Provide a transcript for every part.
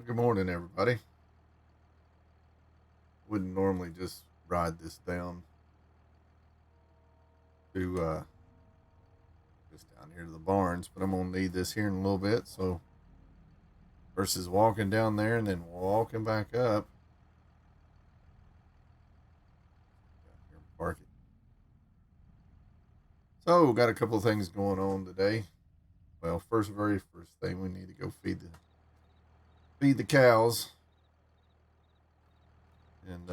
Good morning, everybody. Wouldn't normally just ride this down to just down here to the barns, but I'm gonna need this here in a little bit. So versus walking down there and then walking back up, down here and park it. So got a couple of things going on today. Well, very first thing we need to go feed the cows, and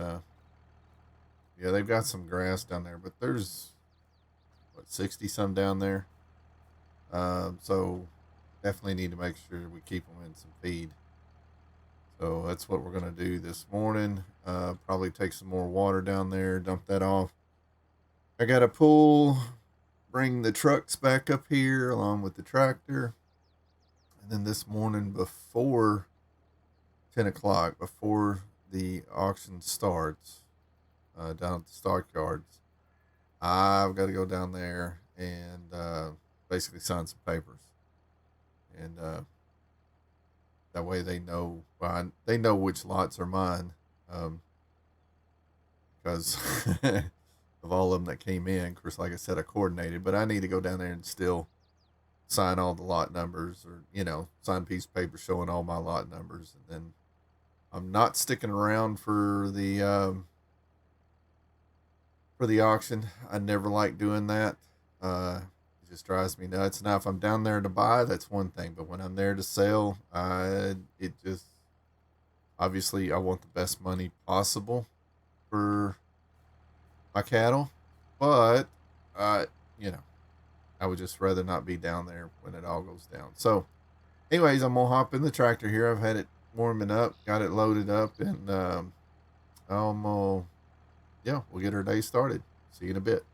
yeah, they've got some grass down there, but there's what 60 some down there. So definitely need to make sure we keep them in some feed. So that's what we're going to do this morning. Probably take some more water down there, dump that off. I got to bring the trucks back up here along with the tractor. And then this morning before 10 o'clock, before the auction starts down at the stockyards, I've got to go down there and basically sign some papers. And that way they know which lots are mine, because of all of them that came in. Of course, like I said, I coordinated, but I need to go down there and still sign all the lot numbers, or sign a piece of paper showing all my lot numbers, and then I'm not sticking around for the auction. I never like doing that. It just drives me nuts. Now, if I'm down there to buy, that's one thing, but when I'm there to sell, it just obviously I want the best money possible for my cattle, but uh, you know, I would just rather not be down there when it all goes down. So, anyways, I'm gonna hop in the tractor here. I've had it warming up, got it loaded up, and I'm gonna, yeah, we'll get our day started. See you in a bit.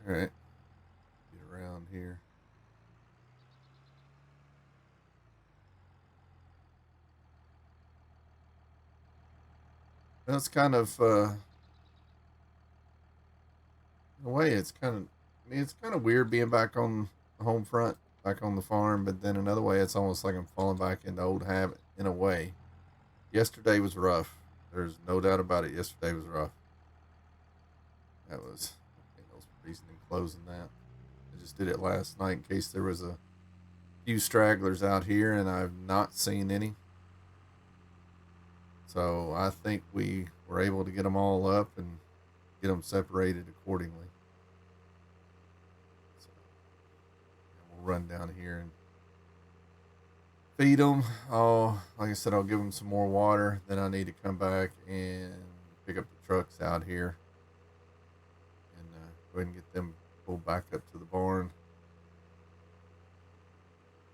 All right, get around here. That's kind of in a way, it's kind of weird being back on the home front, back on the farm. But then another way, it's almost like I'm falling back into old habit in a way. Yesterday was rough. There's no doubt about it. Yesterday was rough. That was, I think, was reason in closing that. I just did it last night in case there was a few stragglers out here, and I've not seen any. So I think we were able to get them all up and get them separated accordingly. So yeah, we'll run down here and feed them. Like I said, I'll give them some more water. Then I need to come back and pick up the trucks out here and go ahead and get them pulled back up to the barn.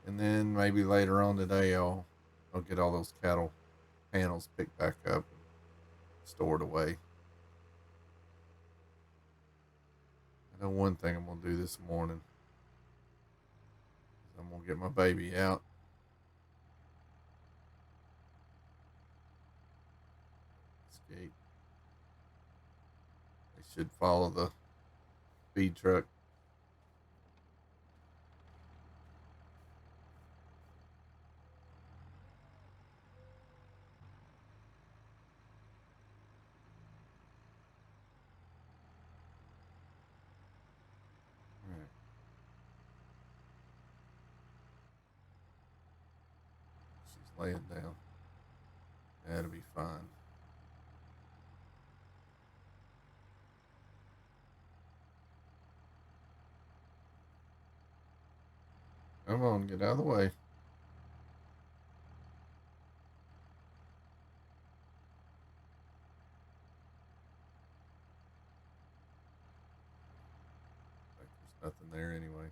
And then maybe later on today, I'll get all those cattle panels picked back up and stored away. I know one thing I'm gonna do this morning is I'm gonna get my baby out. Escape. They should follow the feed truck. All right. She's laying down. That'll be fine. Come on, get out of the way. Nothing there anyway.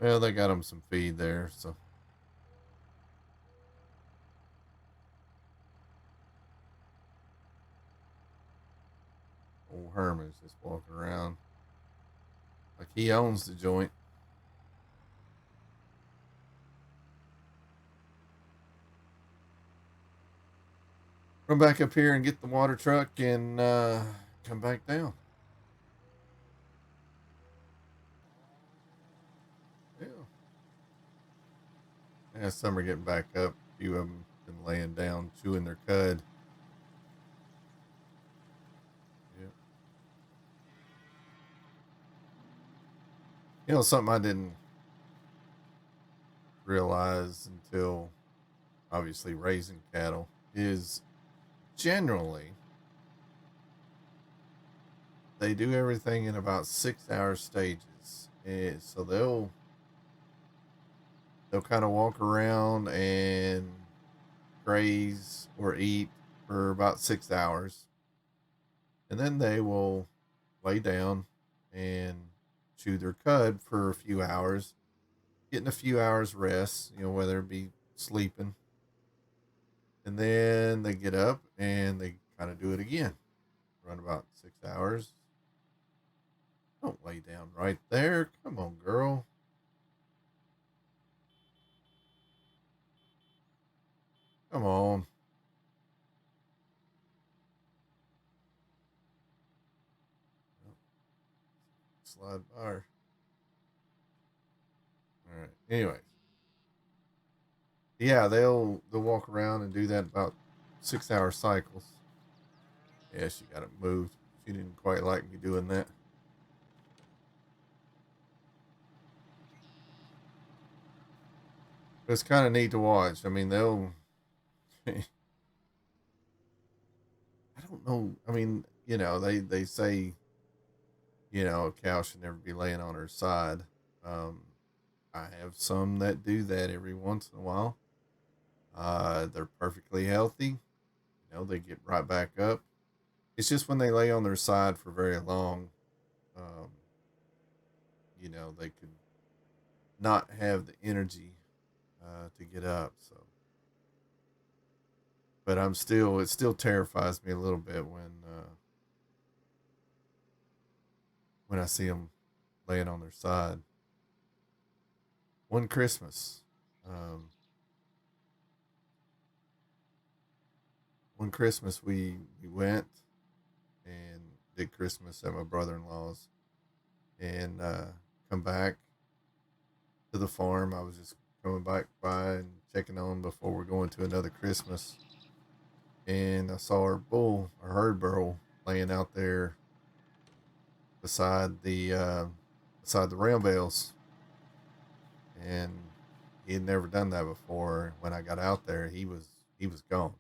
Well, they got them some feed there, so. Old Herman's just walking around like he owns the joint. Run back up here and get the water truck and come back down. Yeah. Yeah, some are getting back up. A few of them been laying down, chewing their cud. Yeah. You know, something I didn't realize until obviously raising cattle is generally they do everything in about 6 hour stages. And so they'll kind of walk around and graze or eat for about 6 hours. And then they will lay down and chew their cud for a few hours, getting a few hours rest, whether it be sleeping. And then they get up and they kind of do it again. Run about 6 hours. Don't lay down right there. Come on, girl. Come on. Slide by her. All right. Anyways. Yeah, they'll walk around and do that about 6 hour cycles. Yeah, she got it moved. She didn't quite like me doing that. But it's kind of neat to watch. I mean, they'll. I don't know. I mean, they say, a cow should never be laying on her side. Um, I have some that do that every once in a while. They're perfectly healthy. They get right back up. It's just when they lay on their side for very long, um, they could not have the energy to get up. So, but it still terrifies me a little bit when I see them laying on their side. One Christmas, um, one Christmas we went and did Christmas at my brother in law's, and come back to the farm. I was just coming back by and checking on before we're going to another Christmas, and I saw our bull, our herd burro, laying out there beside the rail bales, and he had never done that before. When I got out there, he was gone.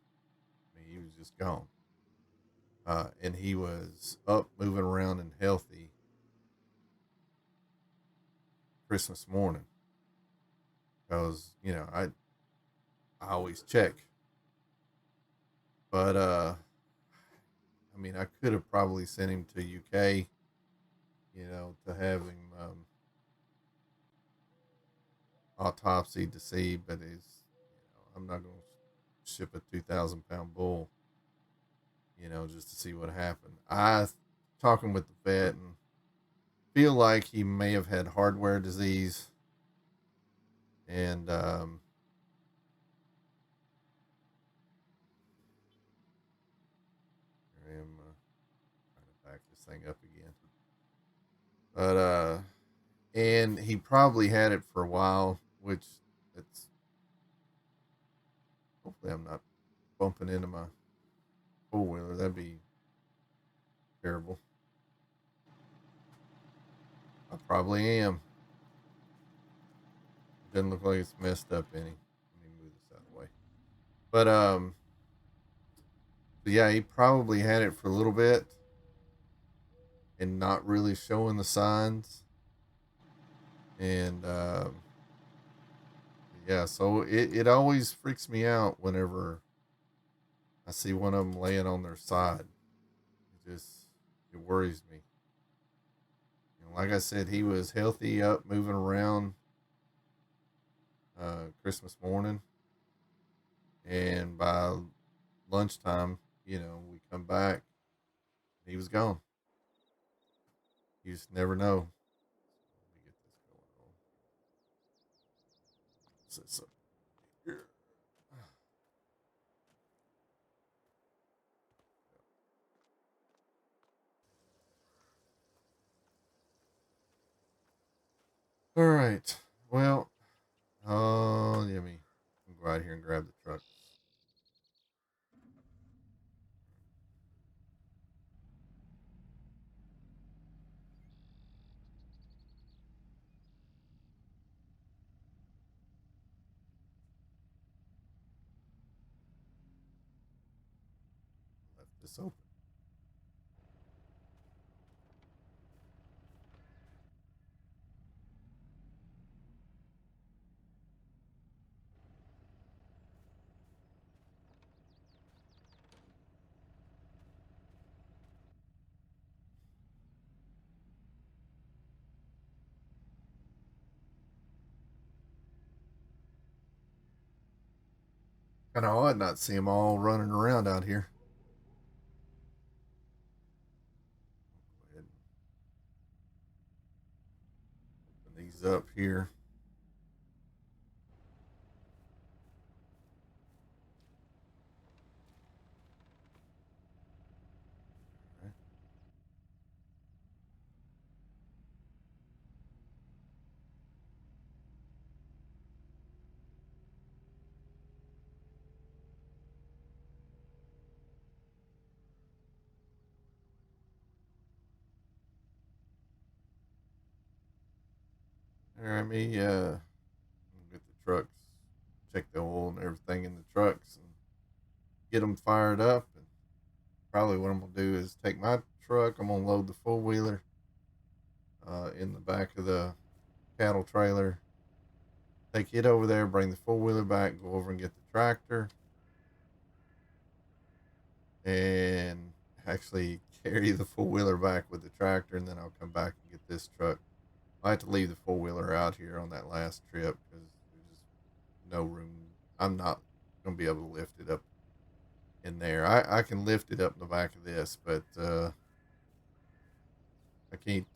I mean, he was just gone, and he was up, moving around, and healthy Christmas morning. Because I always check, but I mean, I could have probably sent him to UK, to have him autopsy to see, but I'm not going to ship a 2,000 pound bull, just to see what happened. I talking with the vet and feel like he may have had hardware disease, and I am trying to back this thing up again, but and he probably had it for a while, which it's hopefully I'm not bumping into my four wheeler. That'd be terrible. I probably am. It doesn't look like it's messed up any. Let me move this out of the way. But so yeah, he probably had it for a little bit and not really showing the signs. And yeah, so it always freaks me out whenever I see one of them laying on their side. It worries me. Like I said, he was healthy, up, moving around Christmas morning, and by lunchtime, we come back, he was gone. You just never know. Let me get this going on. So here. All right. Well, let me go out here and grab the truck. Left this open. Kind of odd not see them all running around out here. Go ahead and open these up here. All right, me get the trucks, check the oil and everything in the trucks, and get them fired up. And probably what I'm gonna do is take my truck. I'm gonna load the four wheeler in the back of the cattle trailer. Take it over there, bring the four wheeler back, go over and get the tractor, and actually carry the four wheeler back with the tractor, and then I'll come back and get this truck. I have to leave the four wheeler out here on that last trip because there's just no room. I'm not gonna be able to lift it up in there. I can lift it up in the back of this, but I can't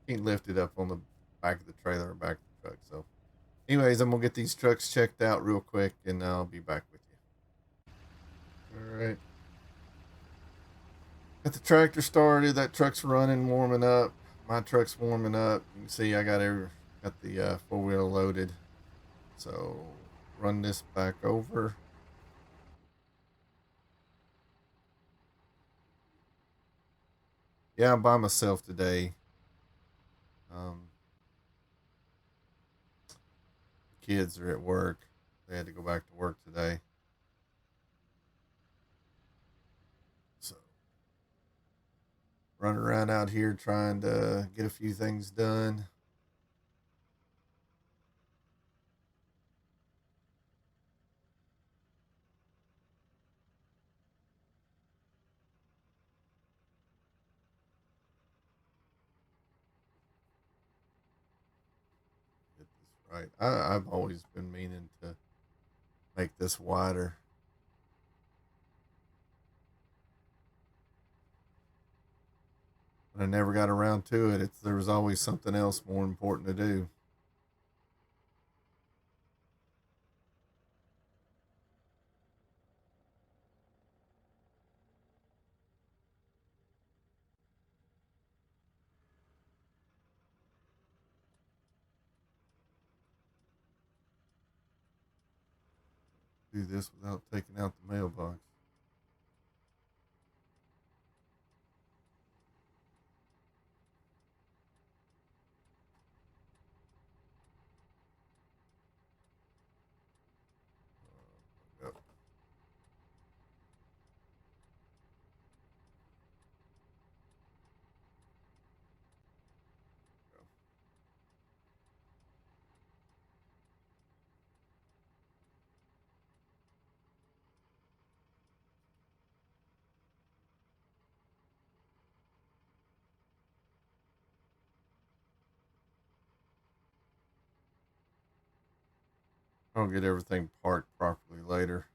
lift it up on the back of the trailer or back of the truck. So, anyways, I'm gonna get these trucks checked out real quick, and I'll be back with you. All right. Got the tractor started. That truck's running, warming up. My truck's warming up. You can see I got the four wheel loaded. So run this back over. Yeah, I'm by myself today. Um, the kids are at work. They had to go back to work today. So running around out here trying to get a few things done. Get this right. I've always been meaning to make this wider, but I never got around to it. There was always something else more important to do. Do this without taking out the mailbox. Yep. I'll get everything parked properly later.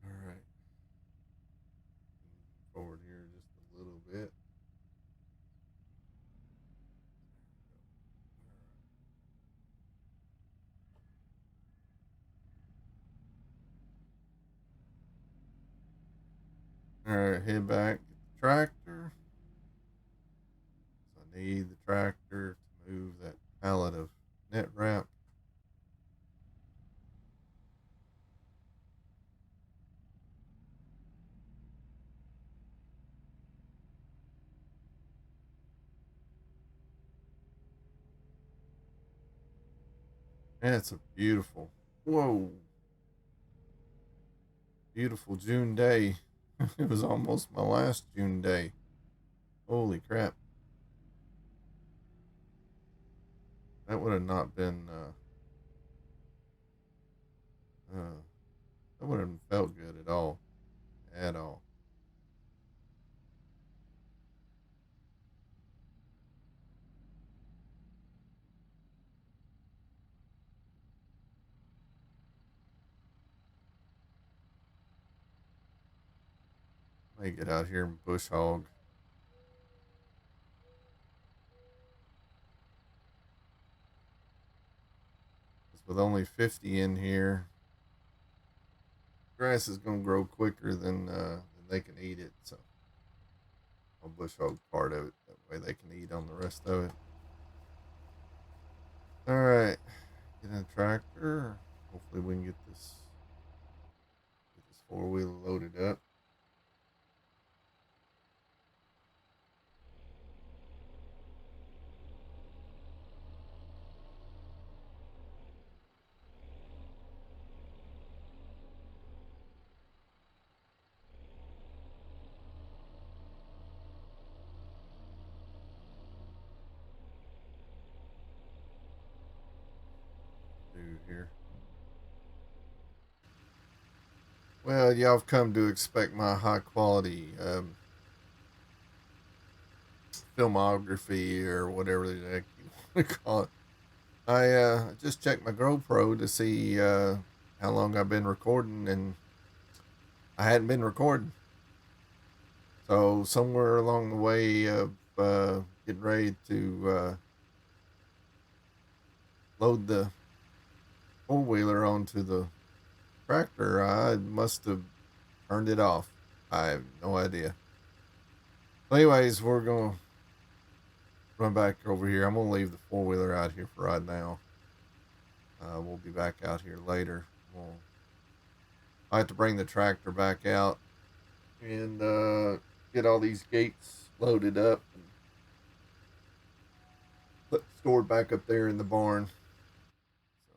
All right. Forward here just a little bit. All right, head back, get the tractor. So I need the tractor to move that pallet of net wrap. And it's a beautiful, whoa, beautiful June day. It was almost my last June day. Holy crap. That would have not been, that would have felt good at all. At all. Let me get out here and bush hog. With only 50 in here, grass is going to grow quicker than they can eat it. So I'll bush hog part of it. That way they can eat on the rest of it. All right, get in a tractor. Hopefully we can get this four-wheeler loaded up. Do here. Well, y'all have come to expect my high quality filmography or whatever the heck you want to call it. I just checked my GoPro to see how long I've been recording, and I hadn't been recording. So somewhere along the way of getting ready to load the four-wheeler onto the tractor, I must have turned it off. I have no idea. Anyways, we're going to run back over here. I'm going to leave the four-wheeler out here for right now. We'll be back out here later. I have to bring the tractor back out and get all these gates loaded up and stored back up there in the barn. So,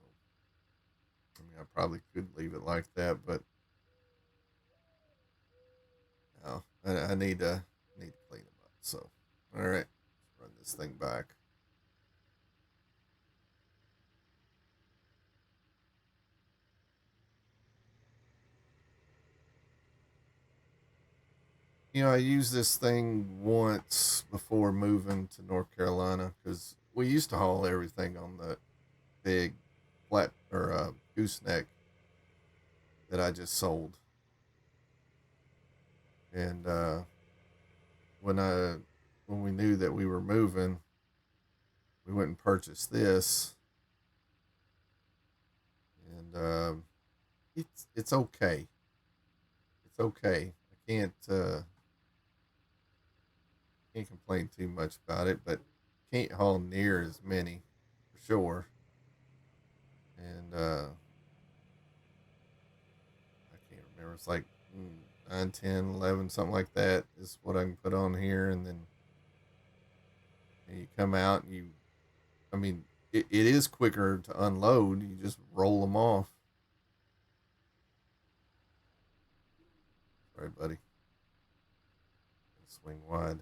I mean, I probably could leave it like that, but no, I need to clean them up. So, all right, let's run this thing back. I used this thing once before moving to North Carolina because we used to haul everything on the big flat or gooseneck that I just sold. And when I when we knew that we were moving, we went and purchased this, and it's okay. It's okay. I can't complain too much about it, but can't haul near as many for sure. And I can't remember. It's like 9, 10, 11, something like that is what I can put on here, and then you come out and I mean, it is quicker to unload. You just roll them off. Sorry, buddy. Swing wide.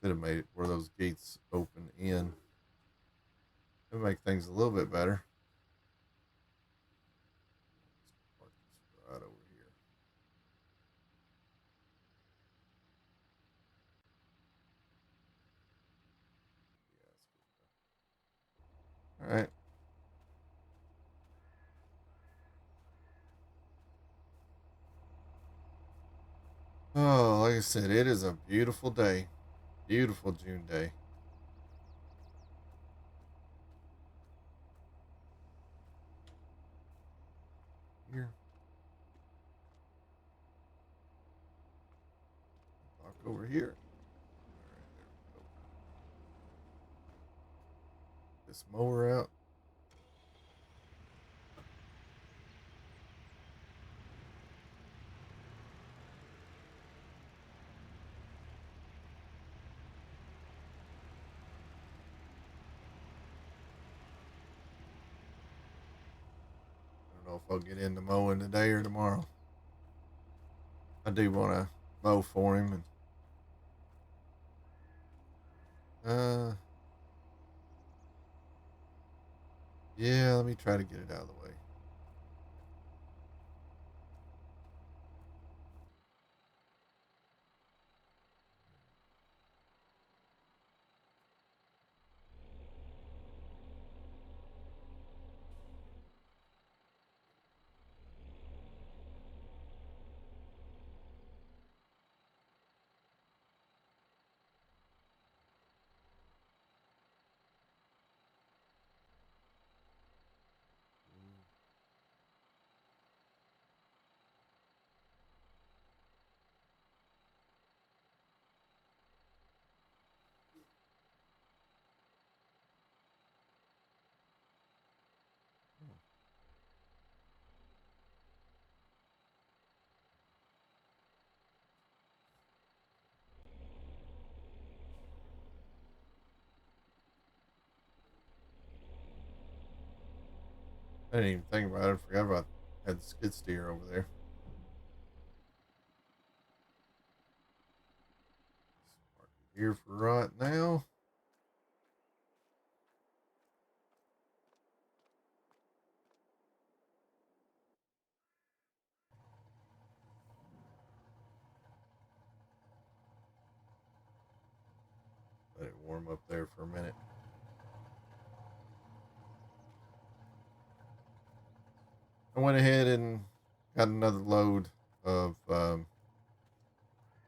Should have made it where those gates open in. It'll make things a little bit better. Let's park this right over here. Yeah, all right. Oh, like I said, it is a beautiful day. Beautiful June day. Here. Park over here. All right, there we go. This mower out. I don't know if I'll get into mowing today or tomorrow. I do want to mow for him, and yeah, let me try to get it out of the way. I didn't even think about it. I forgot about had the skid steer over there. Park it here for right now. Let it warm up there for a minute. I went ahead and got another load of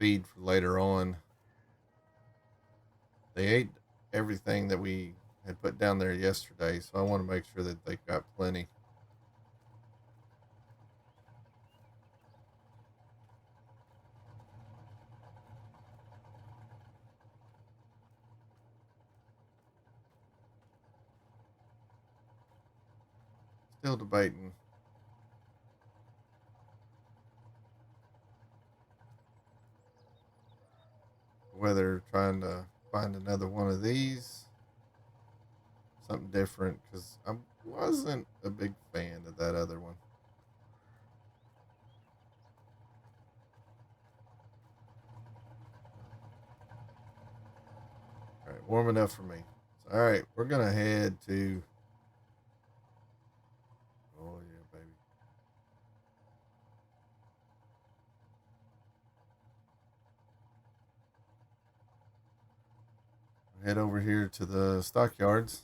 feed for later on. They ate everything that we had put down there yesterday, so I want to make sure that they've got plenty. Still debating whether trying to find another one of these, something different, because I wasn't a big fan of that other one. All right, warm enough for me. So, all right, we're gonna head to. Oh yeah, baby. Head over here to the stockyards.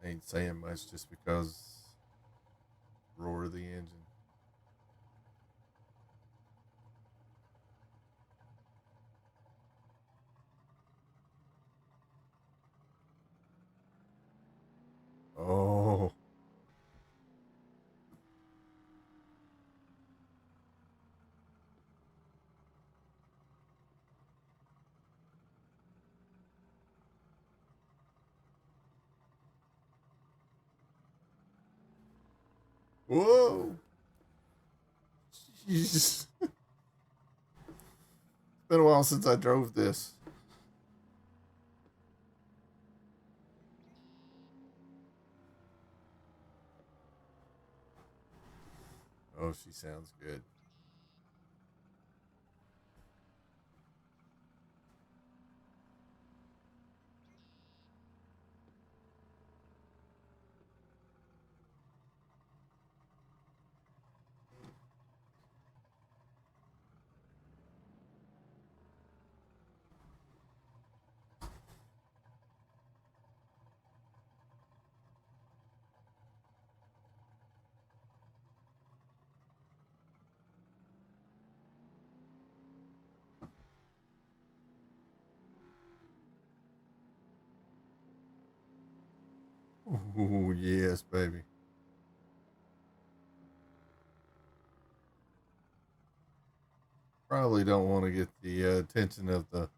Ain't saying much just because roar of the engine. Oh, whoa! Jeez. It's been a while since I drove this. Oh, she sounds good. Ooh, yes, baby. Probably don't want to get the attention of the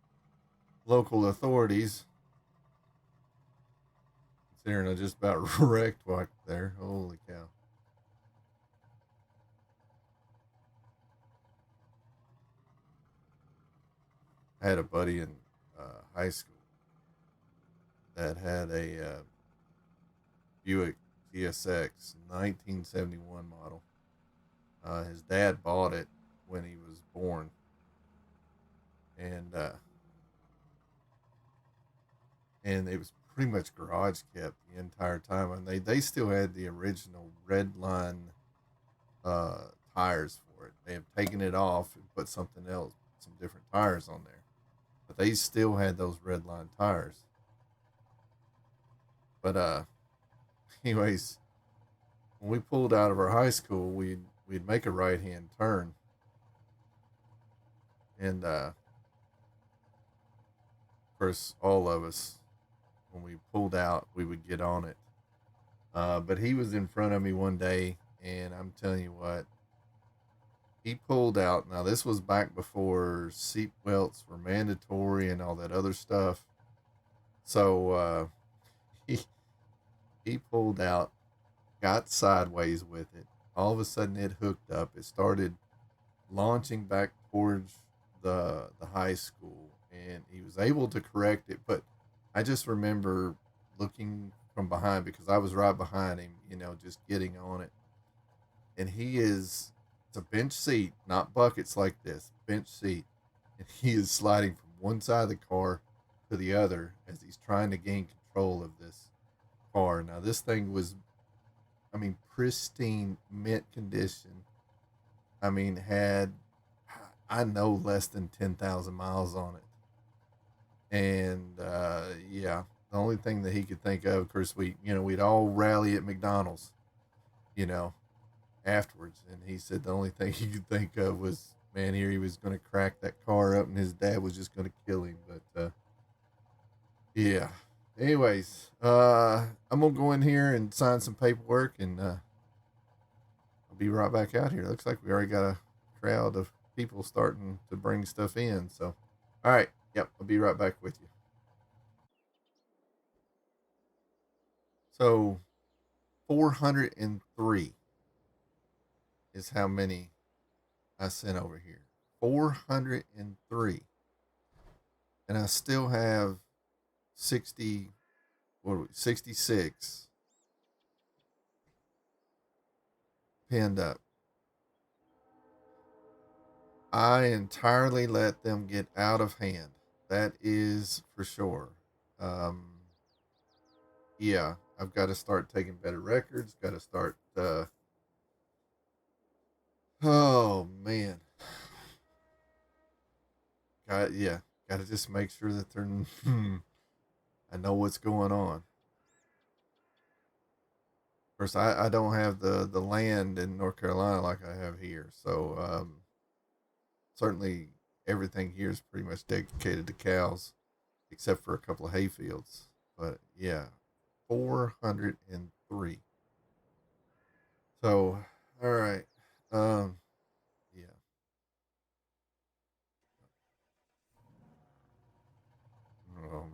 local authorities. Considering I just about wrecked right there. Holy cow. I had a buddy in high school that had a Buick GSX 1971 model. His dad bought it when he was born, and it was pretty much garage kept the entire time. And they still had the original red line uh, tires for it. They have taken it off and put something else, some different tires on there, but they still had those red line tires. But anyways, when we pulled out of our high school, we'd make a right hand turn, and of course, all of us when we pulled out, we would get on it. But he was in front of me one day, and I'm telling you what, he pulled out. Now this was back before seat belts were mandatory and all that other stuff. So he he pulled out, got sideways with it. All of a sudden, it hooked up. It started launching back towards the high school, and he was able to correct it. But I just remember looking from behind because I was right behind him, just getting on it. And he is, it's a bench seat, not buckets like this, bench seat. And he is sliding from one side of the car to the other as he's trying to gain control of this car. Now, this thing was, I mean, pristine mint condition. I mean, had, I know, less than 10,000 miles on it. And yeah, the only thing that he could think of course, we'd all rally at McDonald's, you know, afterwards. And he said the only thing he could think of was, man, here he was going to crack that car up and his dad was just going to kill him. But yeah. Anyways, I'm going to go in here and sign some paperwork, and I'll be right back out here. Looks like we already got a crowd of people starting to bring stuff in. So, all right. Yep. I'll be right back with you. So, 403 is how many I sent over here. 403. And I still have 60, what are we, 66 pinned up. I entirely let them get out of hand. That is for sure. Um, yeah, I've got to start taking better records. Got to start. Oh man, got to just make sure that they're. I know what's going on. Of course, I don't have the land in North Carolina like I have here, so certainly everything here is pretty much dedicated to cows, except for a couple of hay fields. But yeah, 403. So, all right. Yeah. Oh man.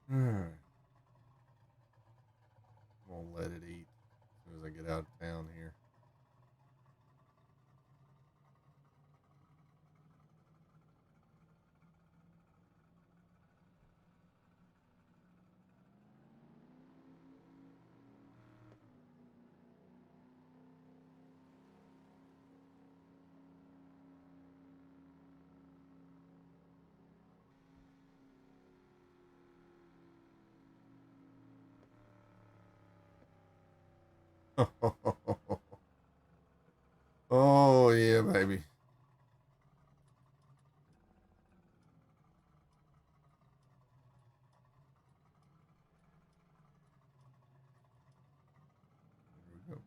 Alright. I'm gonna let it eat as soon as I get out of town here. Oh yeah, baby. Here we go.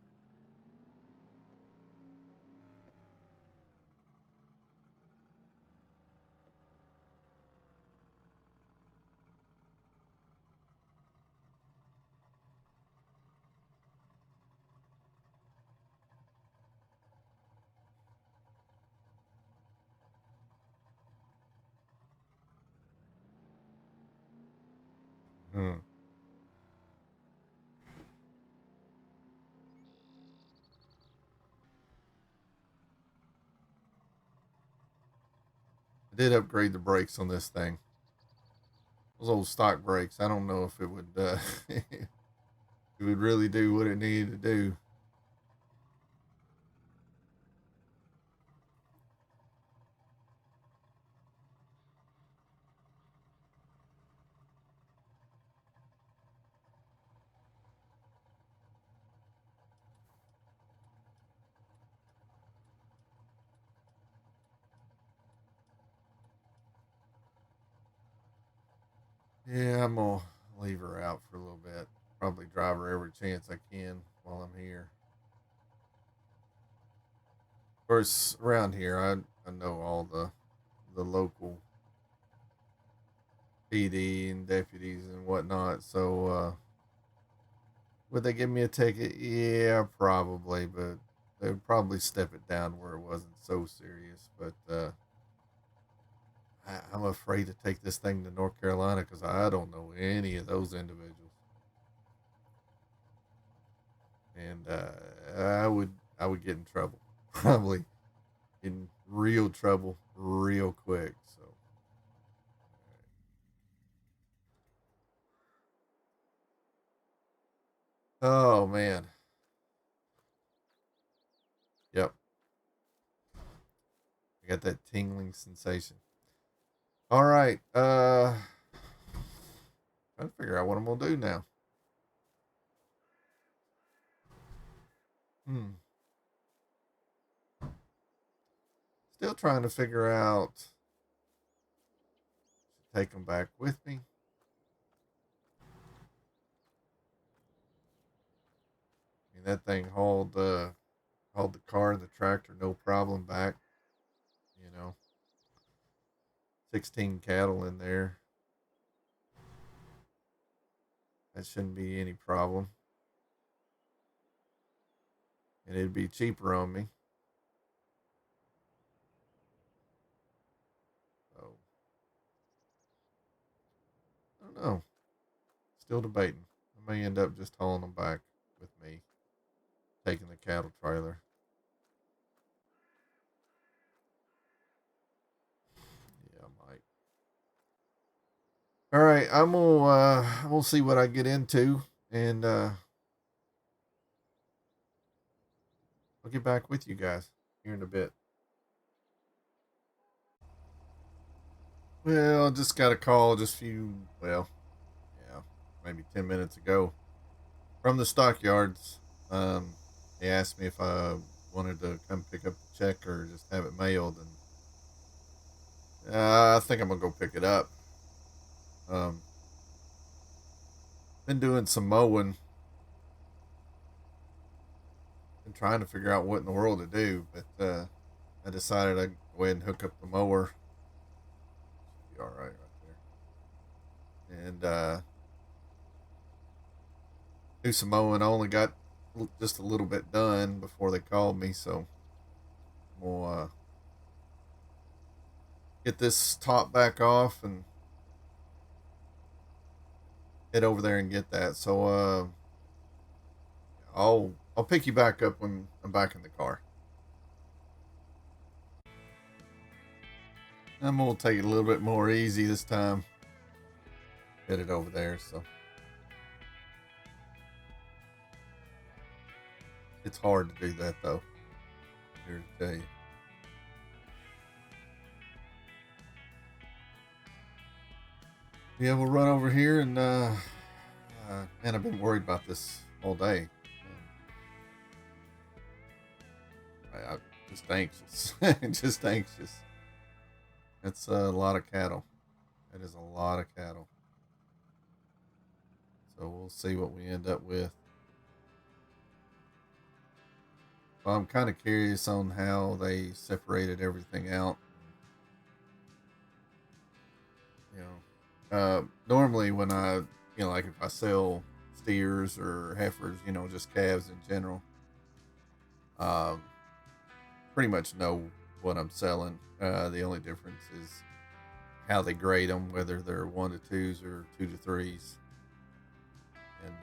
Hmm. I did upgrade the brakes on this thing. Those old stock brakes. I don't know if it would it would really do what it needed to do. Yeah, I'm gonna leave her out for a little bit. Probably drive her every chance I can while I'm here. Of course, around here, I know all the local PD and deputies and whatnot. So would they give me a ticket? Yeah, probably, but they would probably step it down where it wasn't so serious. But I'm afraid to take this thing to North Carolina because I don't know any of those individuals, and I would get in trouble, probably in real trouble, real quick. So, oh man, yep, I got that tingling sensation. All right, trying to figure out what I'm gonna do now. Hmm, still trying to figure out. Take them back with me. I mean, that thing hauled the car and the tractor no problem back. You know, 16 cattle in there. That shouldn't be any problem, and it'd be cheaper on me. So I don't know. Still debating. I may end up just hauling them back with me, taking the cattle trailer. Yeah, I might. All right, I'm gonna see what I get into, and I'll get back with you guys here in a bit. Well, just got a call just yeah, maybe 10 minutes ago from the stockyards. Um, they asked me if I wanted to come pick up the check or just have it mailed, and I think I'm gonna go pick it up. Um, been doing some mowing and trying to figure out what in the world to do, but I decided I'd go ahead and hook up the mower. Should be all right there. And do some mowing. I only got just a little bit done before they called me, so we'll get this top back off and head over there and get that. So I'll pick you back up when I'm back in the car. I'm gonna take it a little bit more easy this time. Headed over there, so it's hard to do that though. I'm here to tell you. Yeah, we'll run over here and man, I've been worried about this all day. I'm just anxious, just anxious. It's a lot of cattle. It is a lot of cattle. So we'll see what we end up with. Well, I'm kind of curious on how they separated everything out. You normally when like if I sell steers or heifers, just calves in general, um, pretty much know what I'm selling. The only difference is how they grade them, whether they're 1 to 2s or 2 to 3s. And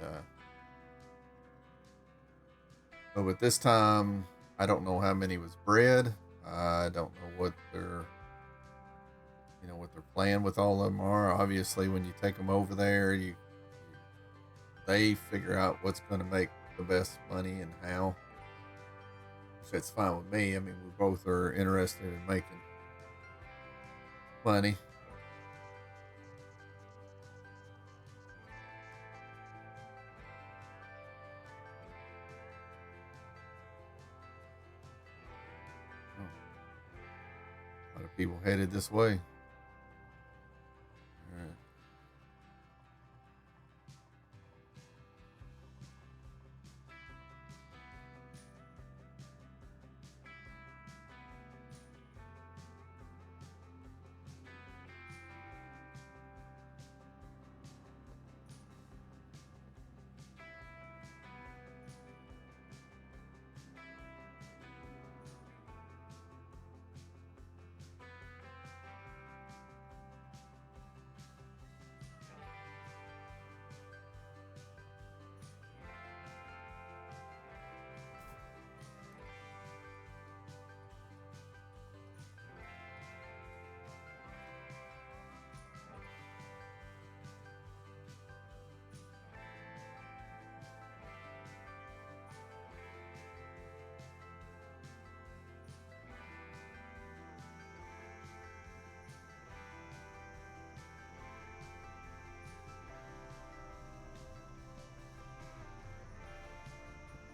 but with this time, I don't know how many was bred. I don't know what their plan with all of them are. Obviously, when you take them over there, they figure out what's going to make the best money and how. Which that's fine with me. I mean, we both are interested in making money. A lot of people headed this way. All right.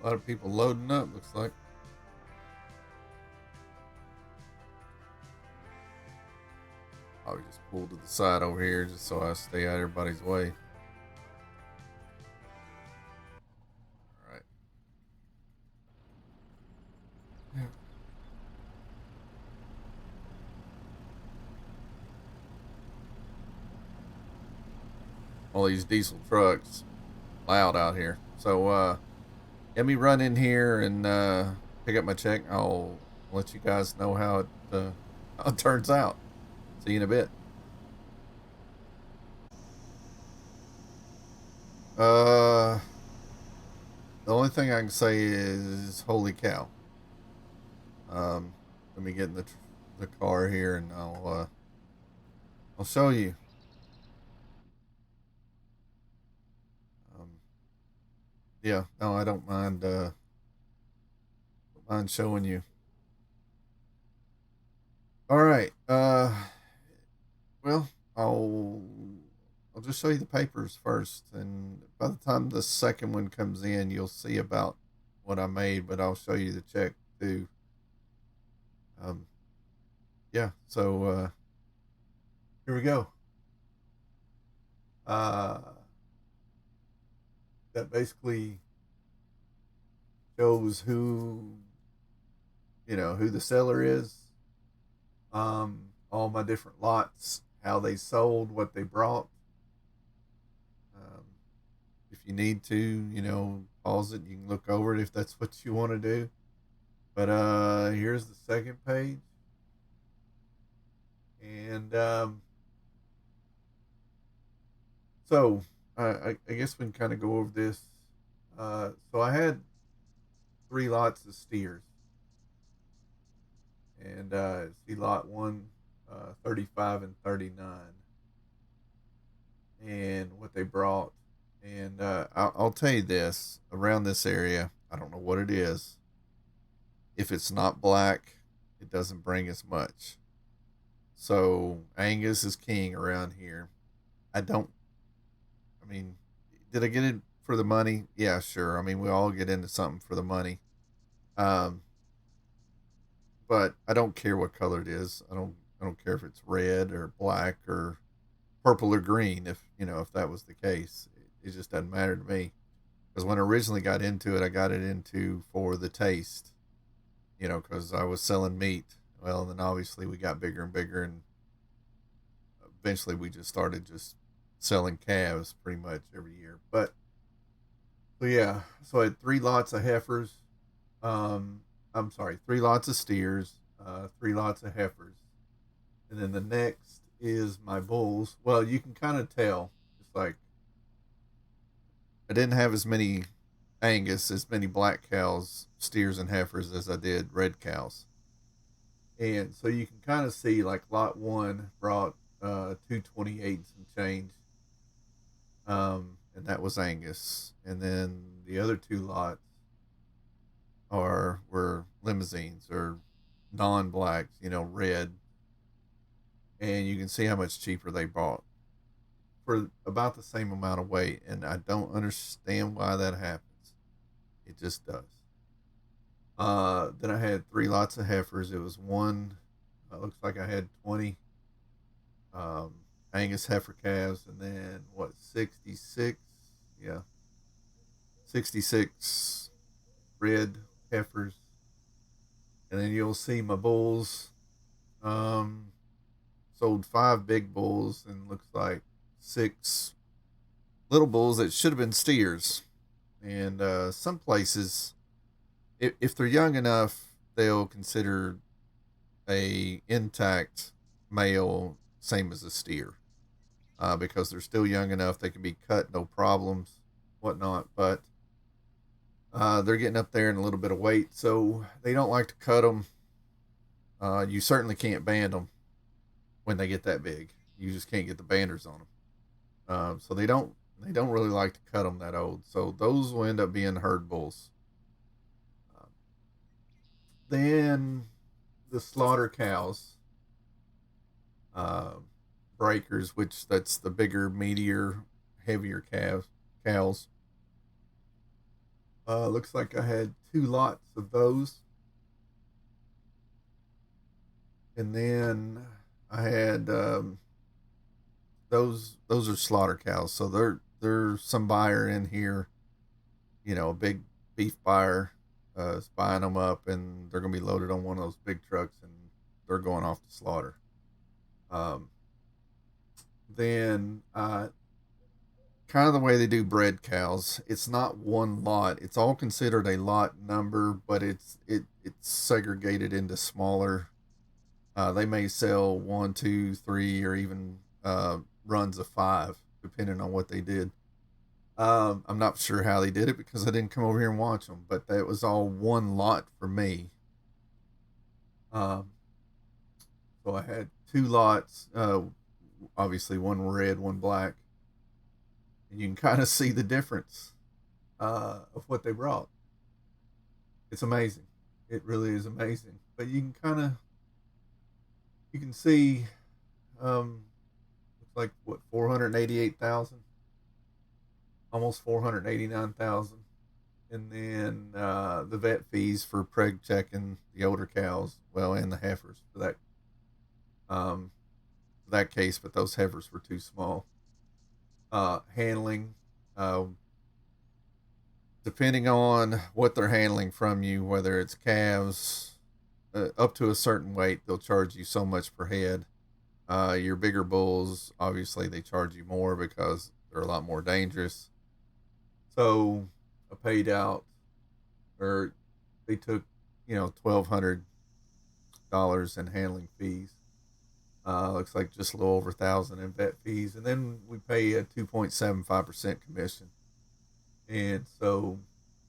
A lot of people loading up, looks like. I'll just pull to the side over here just so I stay out of everybody's way. All right. Yeah. All these diesel trucks loud out here. So let me run in here and pick up my check. I'll let you guys know how it turns out. See you in a bit. Uh, the only thing I can say is holy cow. Let me get in the car here and I'll show you. Um, yeah, no, I don't mind showing you. All right. Well, I'll just show you the papers first, and by the time the second one comes in, you'll see about what I made. But I'll show you the check too. Um, yeah. So here we go. Uh, that basically shows who the seller is. All my different lots, how they sold, what they brought. Um, if you need to, pause it. You can look over it if that's what you want to do. But here's the second page, and so I guess we can kind of go over this. So I had three lots of steers, and see lot one, 35 and 39, and what they brought. And I'll tell you this: around this area, I don't know what it is. If it's not black, it doesn't bring as much. So Angus is king around here. I don't. I mean, did I get it for the money? Yeah, sure. I mean, we all get into something for the money. Um, but I don't care what color it is. I don't care if it's red or black or purple or green. If you know if that was the case, it just doesn't matter to me. Because when I originally got into it, I got it into for the taste. You know, because I was selling meat. Well, and then obviously we got bigger and bigger, and eventually we just started just selling calves pretty much every year. But so yeah, so I had three lots of heifers. Um, I'm sorry, three lots of steers, three lots of heifers, and then the next is my bulls. Well, you can kind of tell, just like I didn't have as many Angus, as many black cows, steers, and heifers as I did red cows. And so you can kind of see like lot one brought 228s and change, and that was Angus. And then the other two lots are were limousines or non-blacks, you know, red, and you can see how much cheaper they bought for about the same amount of weight. And I don't understand why that happens. It just does. Then I had three lots of heifers. It was one. Looks like I had 20 um, Angus heifer calves, and then what 66? Yeah, 66 red heifers, and then you'll see my bulls. Um, Sold five big bulls and looks like six little bulls that should have been steers. And some places, if they're young enough, they'll consider a intact male same as a steer because they're still young enough. They can be cut, no problems, whatnot. But they're getting up there in a little bit of weight, so they don't like to cut them. You certainly can't band them when they get that big. You just can't get the banders on them. So they don't really like to cut them that old. So those will end up being herd bulls. Uh, then the slaughter cows, uh, breakers, which that's the bigger, meatier, heavier cows. Looks like I had two lots of those, and then I had those are slaughter cows. So there's some buyer in here, you know, a big beef buyer is buying them up, and they're gonna be loaded on one of those big trucks, and they're going off to slaughter. Um, then kind of the way they do bred cows, it's not one lot. It's all considered a lot number, but it's segregated into smaller. They may sell one, two, three, or even runs of five, depending on what they did. I'm not sure how they did it because I didn't come over here and watch them, but that was all one lot for me. Um, so I had two lots, obviously one red, one black, and you can kind of see the difference of what they brought. It's amazing. It really is amazing. But you can kind of you can see looks like what 488,000, almost 489,000, and then the vet fees for preg checking the older cows, well, and the heifers um, for that case, but those heifers were too small. Handling, uh, depending on what they're handling from you, whether it's calves up to a certain weight, they'll charge you so much per head. Your bigger bulls, obviously, they charge you more because they're a lot more dangerous. So I paid out, or they took, $1,200 in handling fees. Looks like just a little over 1,000 in vet fees, and then we pay a 2.75% commission, and so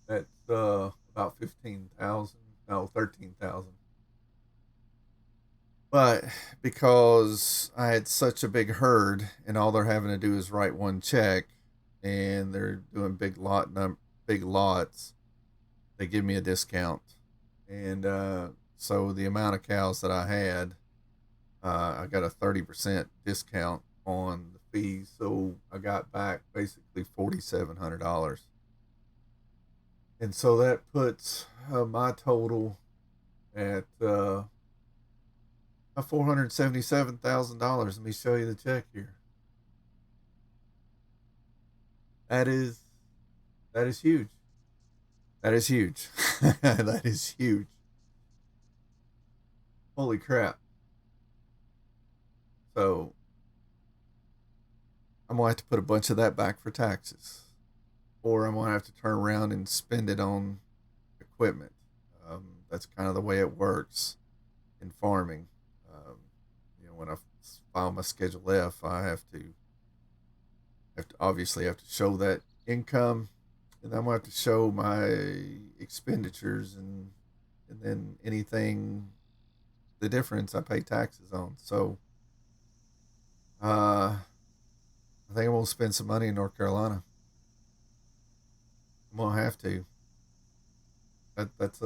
that's about 15,000, no 13,000. But because I had such a big herd, and all they're having to do is write one check, and they're doing big lots, they give me a discount, and so the amount of cows that I had, I got a 30% discount on the fees, so I got back basically $4,700, and so that puts my total at $477,000. Let me show you the check here. That is that is huge. That is huge. That is huge. Holy crap! So I'm gonna have to put a bunch of that back for taxes, or I'm gonna have to turn around and spend it on equipment. That's kind of the way it works in farming. Um, when I file my Schedule F, I have to obviously have to show that income, and I'm gonna have to show my expenditures, and then anything the difference I pay taxes on. So I think I'm gonna spend some money in North Carolina. I'm gonna have to. That's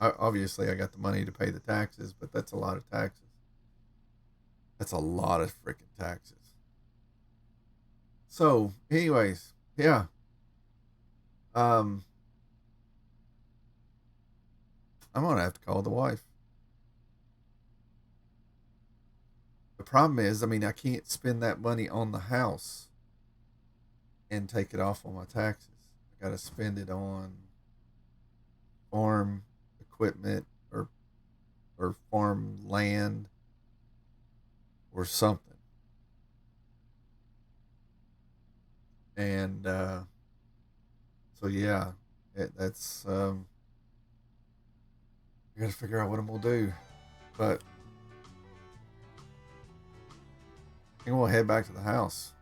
obviously I got the money to pay the taxes, but that's a lot of taxes. That's a lot of freaking taxes. So, anyways, yeah. Um, I'm gonna have to call the wife. The problem is, I mean, I can't spend that money on the house and take it off on my taxes. I got to spend it on farm equipment, or farm land, or something. And so yeah, that's I got to figure out what I'm gonna do. But I think we'll head back to the house.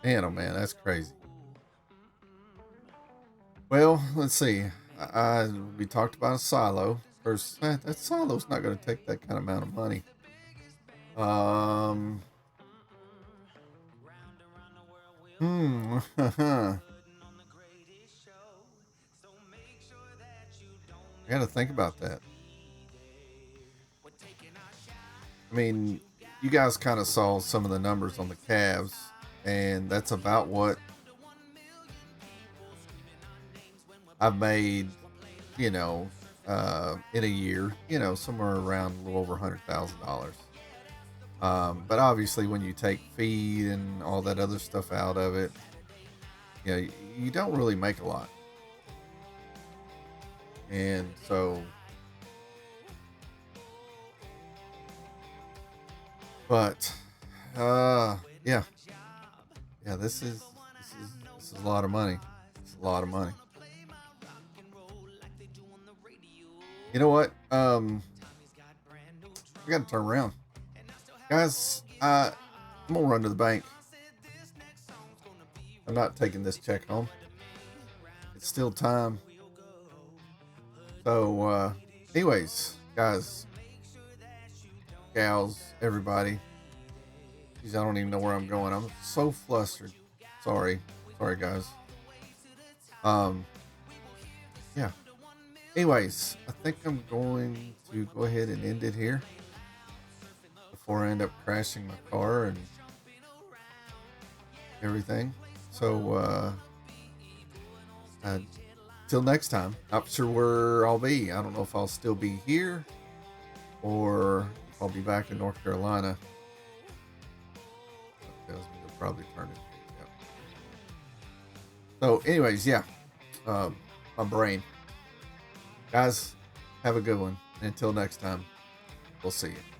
Man, oh man, that's crazy. Well, let's see. We talked about a silo. First, that silo's not going to take that kind of amount of money. Um. I got to think about that. I mean, you guys kind of saw some of the numbers on the calves, and that's about what I've made, in a year, somewhere around a little over $100,000. But obviously, when you take feed and all that other stuff out of it, you don't really make a lot. And so, but yeah, this is a lot of money. It's a lot of money. You know what? We got to turn around, guys. I'm gonna run to the bank. I'm not taking this check home. It's still time. So, anyways, guys, gals, everybody. Geez, I don't even know where I'm going. I'm so flustered. Sorry, guys. Yeah. Anyways, I think I'm going to go ahead and end it here before I end up crashing my car and everything. So, till next time, not sure where I'll be. I don't know if I'll still be here or if I'll be back in North Carolina. That tells me they'll probably turn it. Yep. So, anyways, yeah. My brain. Guys, have a good one. Until next time, we'll see you.